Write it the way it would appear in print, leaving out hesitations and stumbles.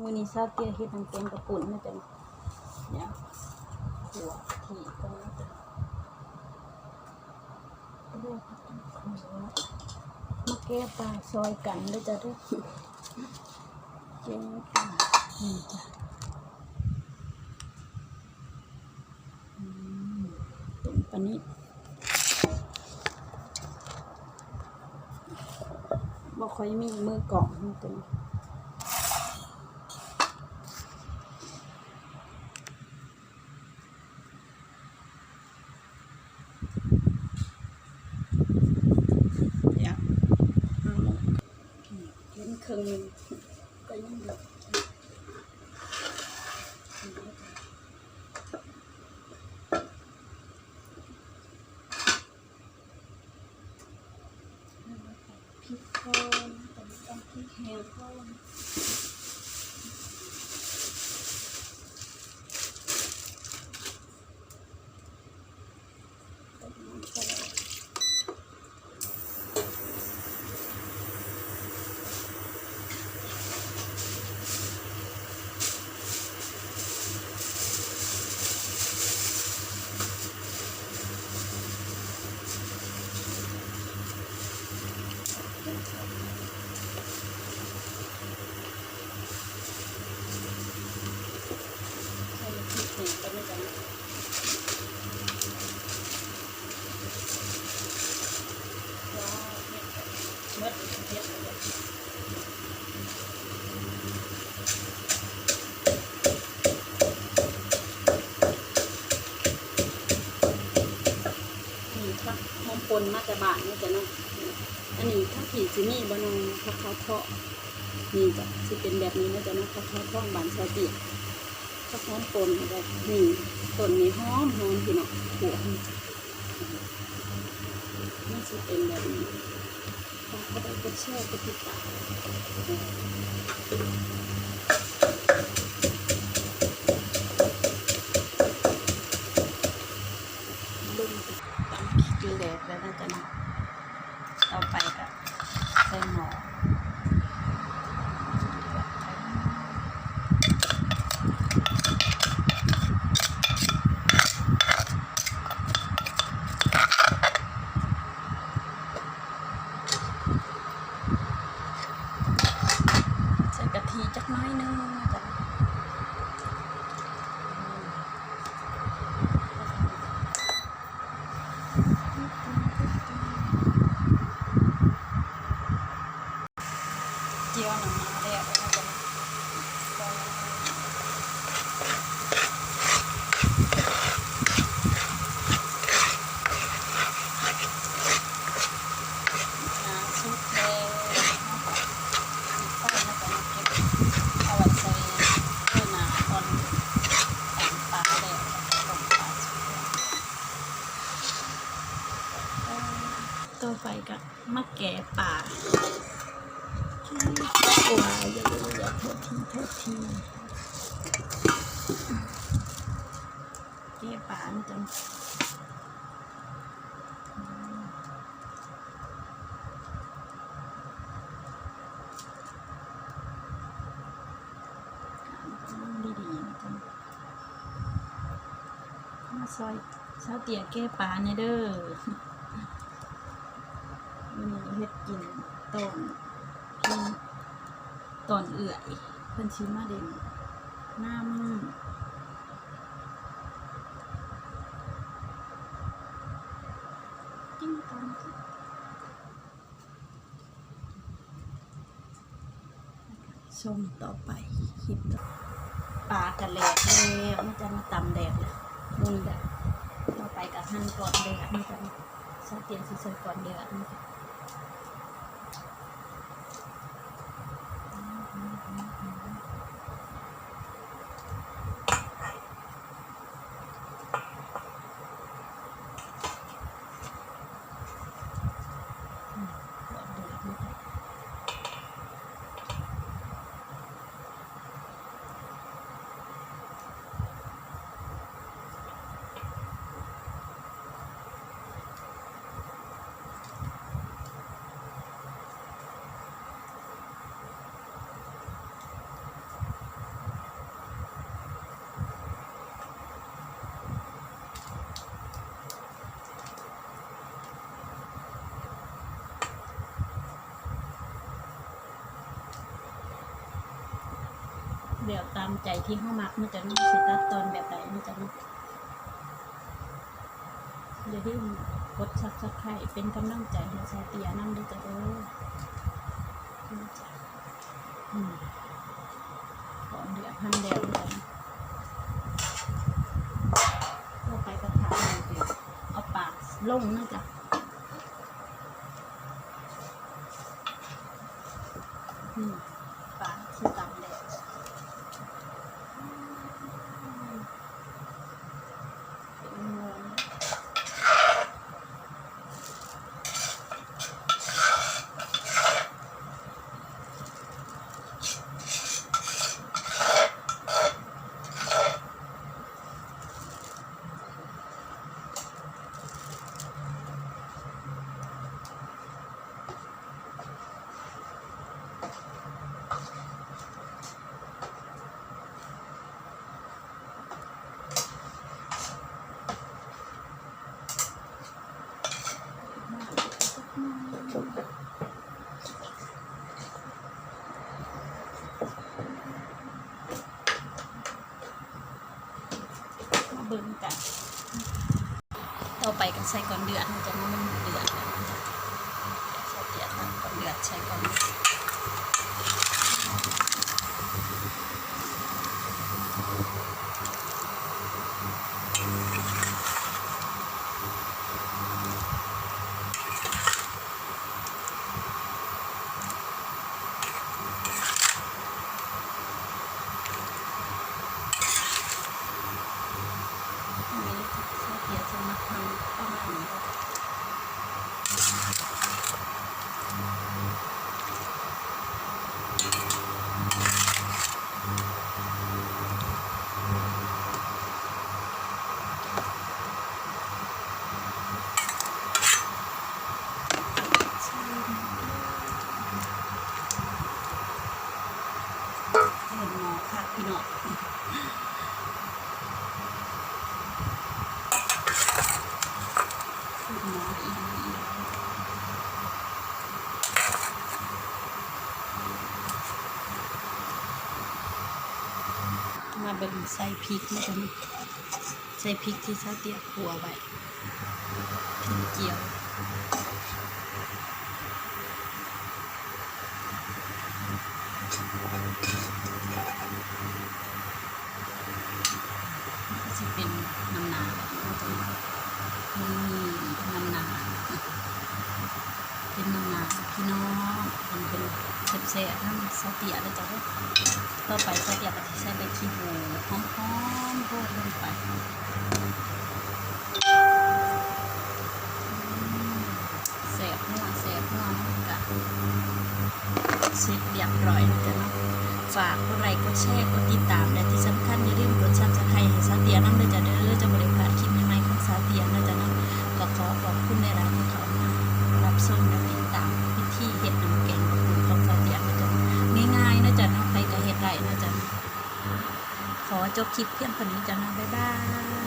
มือนี้ซาเตียเฮ็ดน้ำแกงกระปุ่นนะจ๊ะเนี่ยหัวที่ก็นะจ๊ะเรียกมาแก้ปลาซอยกันด้วยจ้ะทุกแกงปลานี่จ้ะตุ่มปลานี้บ่ค่อยมีมือกล่องนี่ตัวนี้เครื่องนึงก็ยังเหลือพริกโคนแต่ไม่ต้องพริกแห้งโคนปนมาแต่บาทนี่จ้ะเนาะอันนี้ถ้าผีจินี่บานองเขาเทาะนี่จ้ะจะเป็นแบบนี้นะจ้ะเนาะเขาท่องบานชาติเขาหอมปนแบบนี่ต้นนี้หอมพี่น้องหัวนี่จะเป็นแบบนี้เขาได้กระเชื่อกระติกตากินแดดแล้วนะจ๊ะนะต่อไปก็ใส่หม้อใส่กะทิจักน้อยนึงจ้ะเจียวหน่อไม้แล้วนะจ๊ะซุปแดงไฟนะจ๊ะเอาไว้ใส่เพื่อหนาตอนแต่งปลาแล้วต้มปลาต่อไปก็มาแกะปลาโอ้ยอย่าโทษทีแกะปลาจังดีๆนะจ๊ะมาซอยเช้าเตี๋ยแก้ปลาเนี่ยเด้อวันนี้เฮ็ดกินตอนเอื่อยเพิ่นชิมมาเด่นน้ำจิ้มกันชมต่อไปคลิปปลากระแหลกแล้วมันจะมาตำแดดเลยมุนแบบต่อไปกับหั่นก่อนเดือดมันจะใช้เตียงสีใส่ก่อนเดือดมันจะ เดี๋ยวตามใจที่เฮามักมันจะสิตัดตอนแบบใดมันจะอย่าลืมกดซับสไครต์เป็นกำลังใจให้สาวเตียนำด้วยจ้ะเด้อขอเดือดพันแดดเลยต่อไปกระถางเอาปากลงนะจ๊ะปากที่ตามแดดเป็นงงเบิ่งกันต่อไปก็ใส่ก่อนเดือดมันจะมันเดือดใส่เดือดก่อนเดือดใส่ก่อนพี่น้องมาเบิ่งใส่พริกนะจ๊ะใส่พริกที่ซาเตียขัวไว้พริกเจียวจะเป็นน้ำหนาน้ำหนาเป็นน้ำหนาพี่น้องมันเป็นเซ่ๆทั้งซาเตียเลยจ้ะต่อไปซาเตียก็จะใส่ใบขี้หูหอมๆโรยลงไปแซ่บนัวมันกะเสร็จเรียบร้อยแล้วจ้ะเนาะฝากกดไลค์กดแชร์กดติดตามและที่สำคัญอย่าลืมกดซับสไครต์ให้ซาเตียน้ำด้วยจ้ะเด้อจะบริการคลิปใหม่ๆของซาเตียนะจ้ะเนาะก็ขอขอบคุณในร้านที่เขามารับชมและติดตามวิธีเฮ็ดน้ำแกงของซาเตียนะจ้ะง่ายๆนะจ้ะเนาะใครก็เฮ็ดได้นะจ้ะขอจบคลิปเพียงเท่านี้จ้ะเนาะบ๊ายบาย